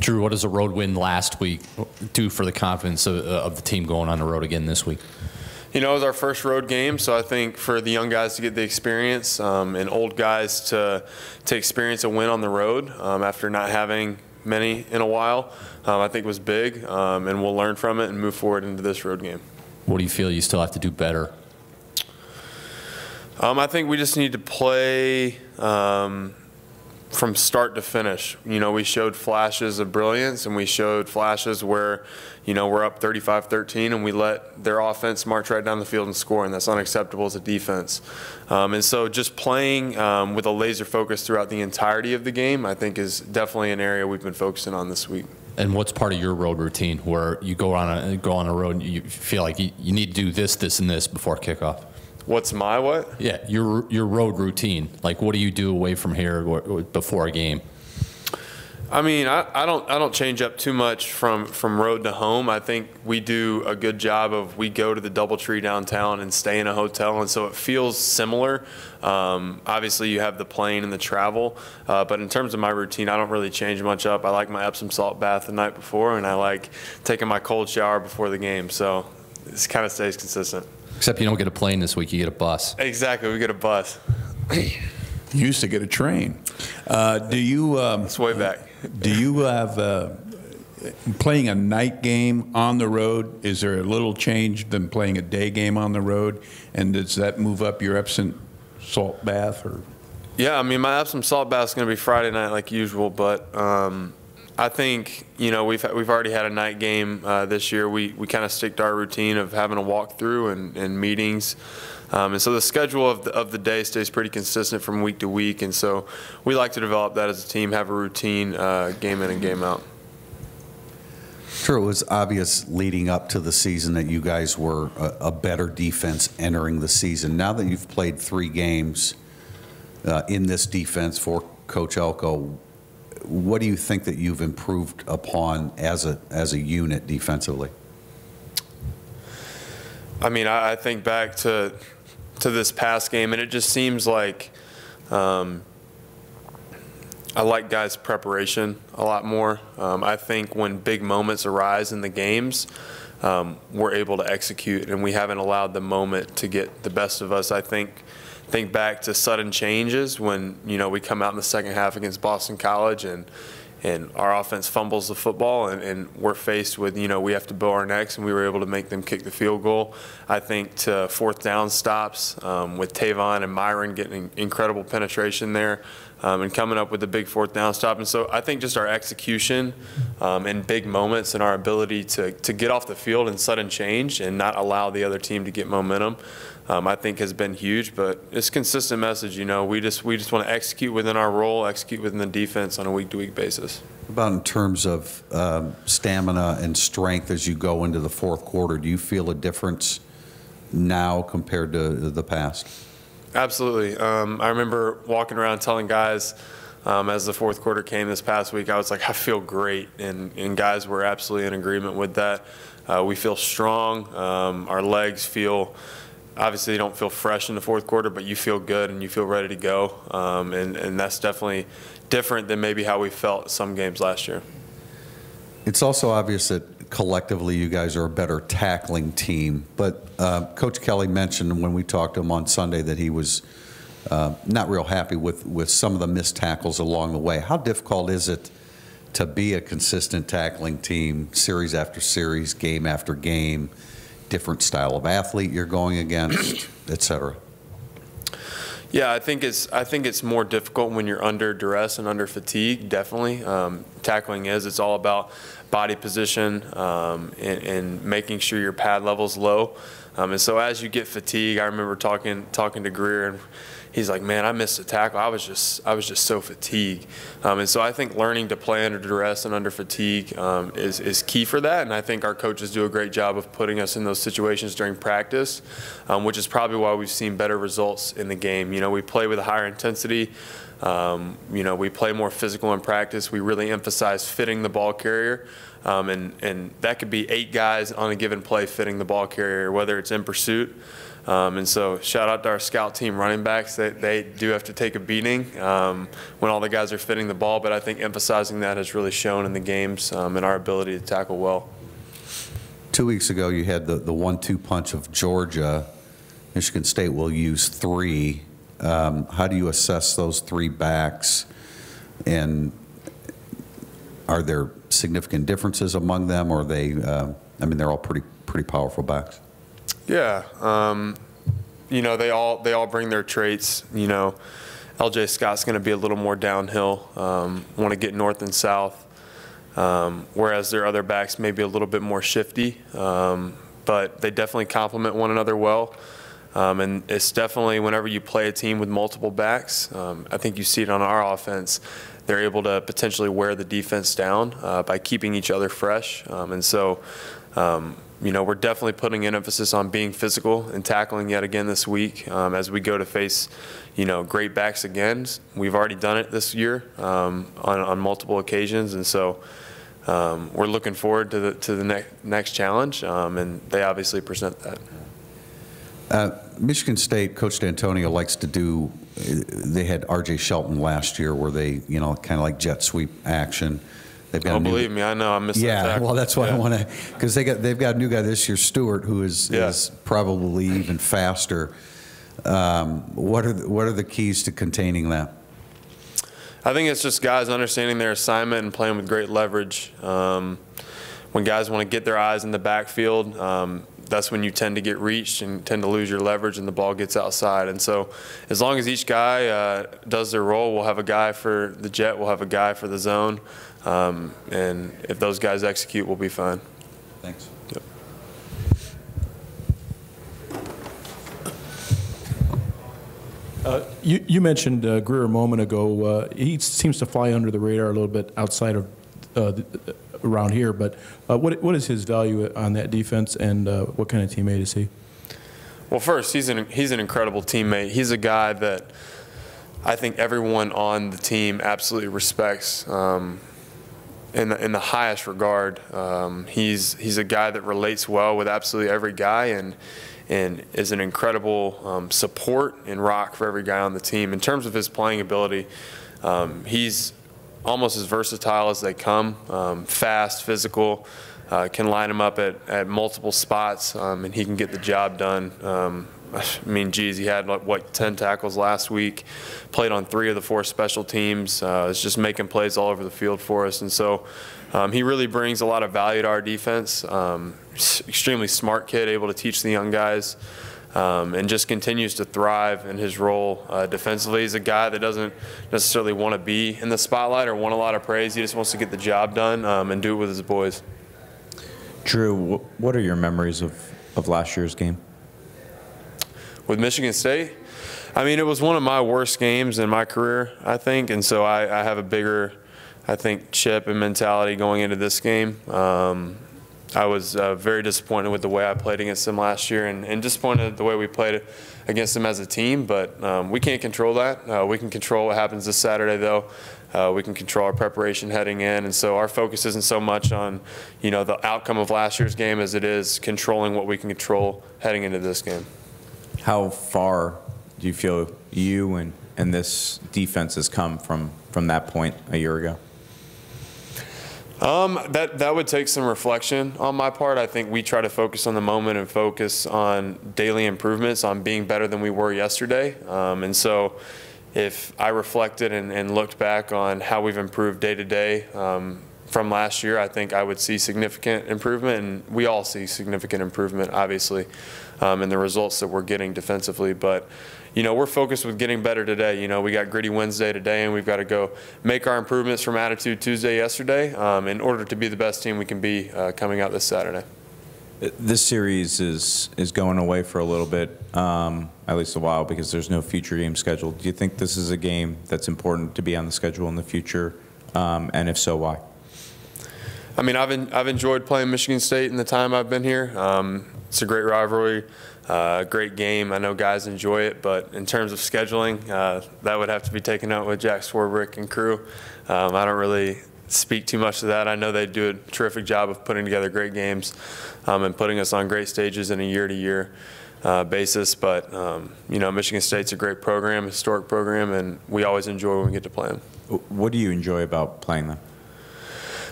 Drue, what does a road win last week do for the confidence of the team going on the road again this week? You know, it was our first road game, so I think for the young guys to get the experience and old guys to experience a win on the road after not having many in a while, I think was big, and we'll learn from it and move forward into this road game. What do you feel you still have to do better? I think we just need to play from start to finish. You know, we showed flashes of brilliance, and we showed flashes where, you know, we're up 35-13 and we let their offense march right down the field and score, and that's unacceptable as a defense. And so just playing with a laser focus throughout the entirety of the game, I think, is definitely an area we've been focusing on this week. And what's part of your road routine where you go on a road and you feel like you need to do this, this, and this before kickoff? What's my what? Yeah, your road routine. Like, what do you do away from here before a game? I mean, I don't change up too much from road to home. I think we do a good job of, we go to the DoubleTree downtown and stay in a hotel, and so it feels similar. Obviously, you have the plane and the travel, but in terms of my routine, I don't really change much up. I like my Epsom salt bath the night before, and I like taking my cold shower before the game, so it kind of stays consistent. Except you don't get a plane this week, you get a bus. Exactly, we get a bus. You used to get a train. Do you? It's way back. Do you have playing a night game on the road? Is there a little change than playing a day game on the road? And does that move up your Epsom salt bath? Or? Yeah, I mean, my Epsom salt bath is going to be Friday night like usual, but I think, you know, we've already had a night game this year. We kind of stick to our routine of having a walkthrough and meetings. And so the schedule of the day stays pretty consistent from week to week, and so we like to develop that as a team, have a routine game in and game out. Sure, it was obvious leading up to the season that you guys were a better defense entering the season. Now that you've played 3 games in this defense for Coach Elko, what do you think that you've improved upon as a unit defensively? I mean, I think back to this past game, and it just seems like I like guys' preparation a lot more. I think when big moments arise in the games, we're able to execute, and we haven't allowed the moment to get the best of us. I think back to sudden changes when, you know, we come out in the second half against Boston College and our offense fumbles the football, and we're faced with, you know, we have to bow our necks, and we were able to make them kick the field goal. I think to fourth down stops with Tavon and Myron getting incredible penetration there and coming up with a big fourth down stop. And so I think just our execution in big moments and our ability to get off the field in sudden change and not allow the other team to get momentum, I think has been huge. But it's a consistent message, you know, we just want to execute within our role, execute within the defense on a week-to-week basis. About in terms of stamina and strength as you go into the fourth quarter, do you feel a difference now compared to the past? Absolutely. I remember walking around telling guys as the fourth quarter came this past week, I was like, I feel great, and guys were absolutely in agreement with that. We feel strong. Our legs feel, obviously they don't feel fresh in the fourth quarter, but you feel good and you feel ready to go, and that's definitely different than maybe how we felt some games last year. It's also obvious that collectively you guys are a better tackling team, but Coach Kelly mentioned when we talked to him on Sunday that he was not real happy with some of the missed tackles along the way. How difficult is it to be a consistent tackling team, series after series, game after game, different style of athlete you're going against, et cetera? Yeah, I think it's more difficult when you're under duress and under fatigue. Definitely, tackling is. It's all about body position and making sure your pad level's low. And so as you get fatigued, I remember talking to Greer, and he's like, "Man, I missed a tackle. I was just so fatigued." And so I think learning to play under duress and under fatigue is key for that. And I think our coaches do a great job of putting us in those situations during practice, which is probably why we've seen better results in the game. You know, we play with a higher intensity. You know, we play more physical in practice. We really emphasize fitting the ball carrier. And that could be 8 guys on a given play fitting the ball carrier, whether it's in pursuit. And so shout out to our scout team running backs. They do have to take a beating when all the guys are fitting the ball, but I think emphasizing that has really shown in the games and our ability to tackle well. 2 weeks ago, you had the 1-2 punch of Georgia. Michigan State will use 3. How do you assess those 3 backs, and are there significant differences among them, or are they? I mean, they're all pretty powerful backs. Yeah, you know, they all bring their traits. You know, LJ Scott's going to be a little more downhill, want to get north and south, whereas their other backs may be a little bit more shifty, but they definitely complement one another well. And it's definitely, whenever you play a team with multiple backs, I think you see it on our offense, they're able to potentially wear the defense down by keeping each other fresh. And so, you know, we're definitely putting an emphasis on being physical and tackling yet again this week as we go to face, you know, great backs again. We've already done it this year on multiple occasions, and so we're looking forward to the next challenge, and they obviously present that. Michigan State, Coach D'Antonio likes to do, they had R.J. Shelton last year where they, you know, kind of like jet sweep action. They've got believe me, I know. I missed that. Yeah, well, that's why I want to, because they've got a new guy this year, Stewart, who is probably even faster. What are the keys to containing that? I think it's just guys understanding their assignment and playing with great leverage. When guys want to get their eyes in the backfield, that's when you tend to get reached and tend to lose your leverage and the ball gets outside. And so as long as each guy does their role, we'll have a guy for the jet, we'll have a guy for the zone. And if those guys execute, we'll be fine. Thanks. Yep. You mentioned Greer a moment ago. He seems to fly under the radar a little bit outside of around here, but what is his value on that defense, and what kind of teammate is he? Well, first, he's an incredible teammate. He's a guy that I think everyone on the team absolutely respects in the highest regard. He's a guy that relates well with absolutely every guy, and is an incredible support and rock for every guy on the team. In terms of his playing ability, he's almost as versatile as they come, fast, physical, can line him up at multiple spots, and he can get the job done. I mean, geez, he had, what, 10 tackles last week, played on 3 of the 4 special teams, is just making plays all over the field for us. And so he really brings a lot of value to our defense. Extremely smart kid, able to teach the young guys. And just continues to thrive in his role defensively. He's a guy that doesn't necessarily want to be in the spotlight or want a lot of praise. He just wants to get the job done and do it with his boys. Drew, what are your memories of last year's game? With Michigan State? I mean, it was one of my worst games in my career, I think, and so I have a bigger, I think, chip and mentality going into this game. I was very disappointed with the way I played against them last year, and disappointed the way we played against them as a team, but we can't control that. We can control what happens this Saturday, though. We can control our preparation heading in, and so our focus isn't so much on, you know, the outcome of last year's game as it is controlling what we can control heading into this game. How far do you feel you and this defense has come from that point a year ago? That would take some reflection on my part. I think we try to focus on the moment and focus on daily improvements, on being better than we were yesterday. And so if I reflected and looked back on how we've improved day to day from last year, I think I would see significant improvement, and we all see significant improvement, obviously, in the results that we're getting defensively. But, you know, we're focused with getting better today. You know, we got Gritty Wednesday today, and we've got to go make our improvements from Attitude Tuesday yesterday in order to be the best team we can be coming out this Saturday. This series is going away for a little bit, at least a while, because there's no future game scheduled. Do you think this is a game that's important to be on the schedule in the future, and if so, why? I mean, I've enjoyed playing Michigan State in the time I've been here. It's a great rivalry. great game. I know guys enjoy it, but in terms of scheduling, that would have to be taken out with Jack Swarbrick and crew. I don't really speak too much to that. I know they do a terrific job of putting together great games and putting us on great stages in a year-to-year basis. But, you know, Michigan State's a great program, historic program, and we always enjoy when we get to play them. What do you enjoy about playing them?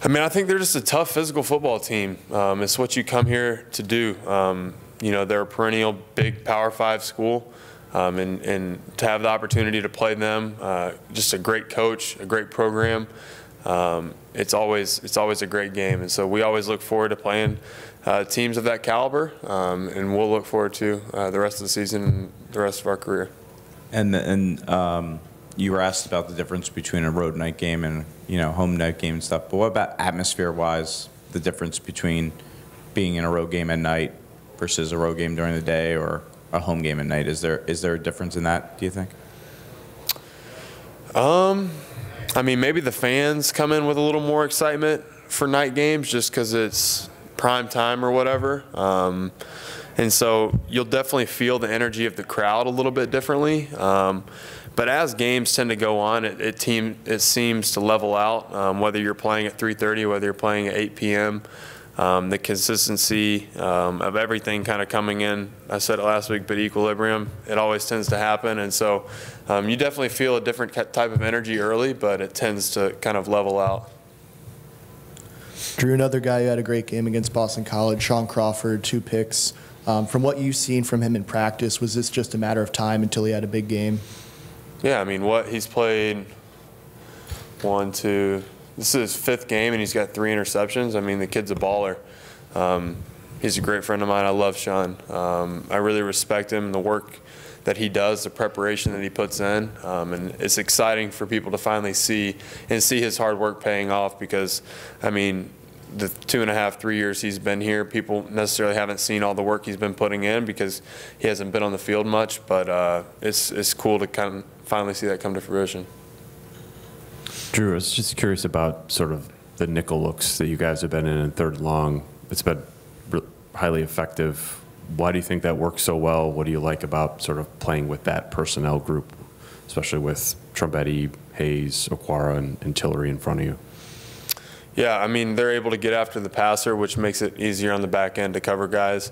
I mean, I think they're just a tough physical football team. It's what you come here to do. You know, they're a perennial big Power 5 school, and to have the opportunity to play them, just a great coach, a great program, it's always a great game. And so we always look forward to playing teams of that caliber, and we'll look forward to the rest of the season and the rest of our career. And you were asked about the difference between a road night game and, you know, home night game and stuff. But what about atmosphere-wise, the difference between being in a road game at night versus a road game during the day or a home game at night? Is there a difference in that, do you think? I mean, maybe the fans come in with a little more excitement for night games just because it's prime time or whatever. And so you'll definitely feel the energy of the crowd a little bit differently. But as games tend to go on, it seems to level out, whether you're playing at 3:30, whether you're playing at 8 p.m., the consistency of everything kind of coming in. I said it last week, but equilibrium, it always tends to happen. And so you definitely feel a different type of energy early, but it tends to kind of level out. Drue, another guy who had a great game against Boston College, Sean Crawford, 2 picks. From what you've seen from him in practice, was this just a matter of time until he had a big game? Yeah, I mean, he's played 1, 2. This is his 5th game, and he's got 3 interceptions. I mean, the kid's a baller. He's a great friend of mine. I love Sean. I really respect him, the work that he does, the preparation that he puts in. And it's exciting for people to finally see his hard work paying off because, I mean, the 2.5, 3 years he's been here, people necessarily haven't seen all the work he's been putting in because he hasn't been on the field much. But it's cool to kind of finally see that come to fruition. Drue, I was just curious about sort of the nickel looks that you guys have been in 3rd and long. It's been highly effective. Why do you think that works so well? What do you like about sort of playing with that personnel group, especially with Trombetti, Hayes, Okwara, and Tillery in front of you? Yeah, I mean, they're able to get after the passer, which makes it easier on the back end to cover guys.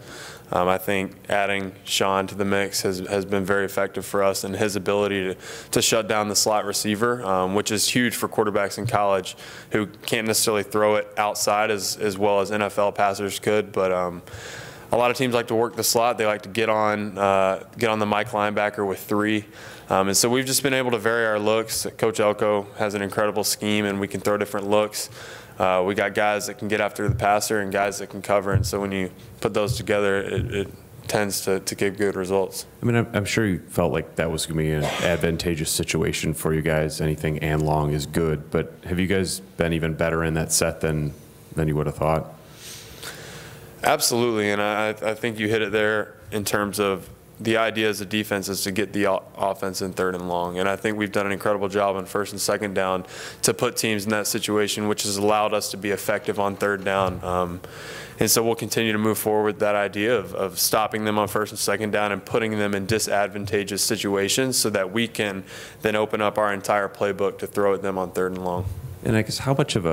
I think adding Sean to the mix has been very effective for us, and his ability to shut down the slot receiver, which is huge for quarterbacks in college who can't necessarily throw it outside as well as NFL passers could. But a lot of teams like to work the slot. They like to get on the Mike linebacker with 3. And so we've just been able to vary our looks. Coach Elko has an incredible scheme, and we can throw different looks. We got guys that can get after the passer and guys that can cover, and so when you put those together, it tends to give good results. I mean, I'm sure you felt like that was going to be an advantageous situation for you guys. Anything and long is good, but have you guys been even better in that set than you would have thought? Absolutely, and I think you hit it there in terms of the idea as a defense is to get the offense in 3rd and long. And I think we've done an incredible job on 1st and 2nd down to put teams in that situation, which has allowed us to be effective on 3rd down. And so we'll continue to move forward with that idea of stopping them on 1st and 2nd down and putting them in disadvantageous situations so that we can then open up our entire playbook to throw at them on 3rd and long. And I guess how much of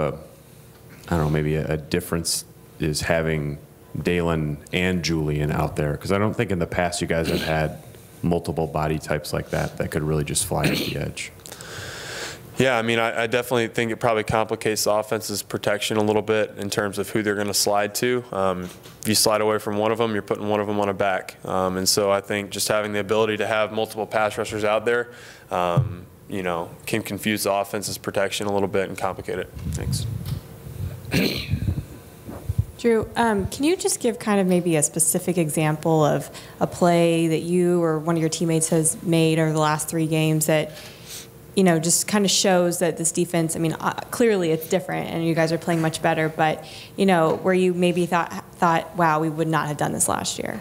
maybe a difference is having Dalen and Julian out there? Because I don't think in the past you guys have had multiple body types like that could really just fly at the edge. Yeah, I mean, I definitely think it probably complicates the offense's protection a little bit in terms of who they're going to slide to. If you slide away from one of them, you're putting one of them on a back. And so I think just having the ability to have multiple pass rushers out there, you know, can confuse the offense's protection a little bit and complicate it. Thanks. Drue, can you just give kind of maybe a specific example of a play that you or one of your teammates has made over the last 3 games that, you know, just kind of shows that this defense, I mean, clearly it's different and you guys are playing much better, but, you know, where you maybe thought, wow, we would not have done this last year?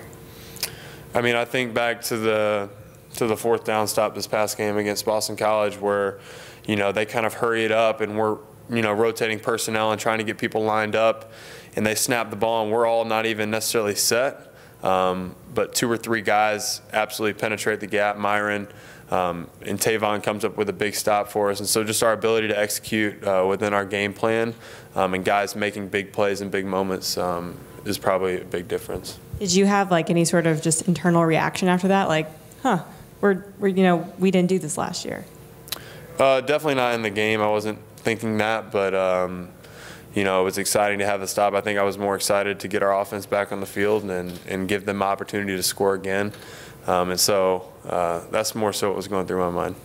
I mean, I think back to the 4th down stop this past game against Boston College where, you know, they kind of hurry it up and we're, you know, rotating personnel and trying to get people lined up, and they snap the ball and we're all not even necessarily set. but 2 or 3 guys absolutely penetrate the gap. Myron and Tavon comes up with a big stop for us. And so just our ability to execute within our game plan and guys making big plays and big moments is probably a big difference. Did you have like any sort of just internal reaction after that? Like, we're we didn't do this last year. Definitely not in the game. I wasn't thinking that, but it was exciting to have the stop. I think I was more excited to get our offense back on the field and give them opportunity to score again. And so that's more so what was going through my mind.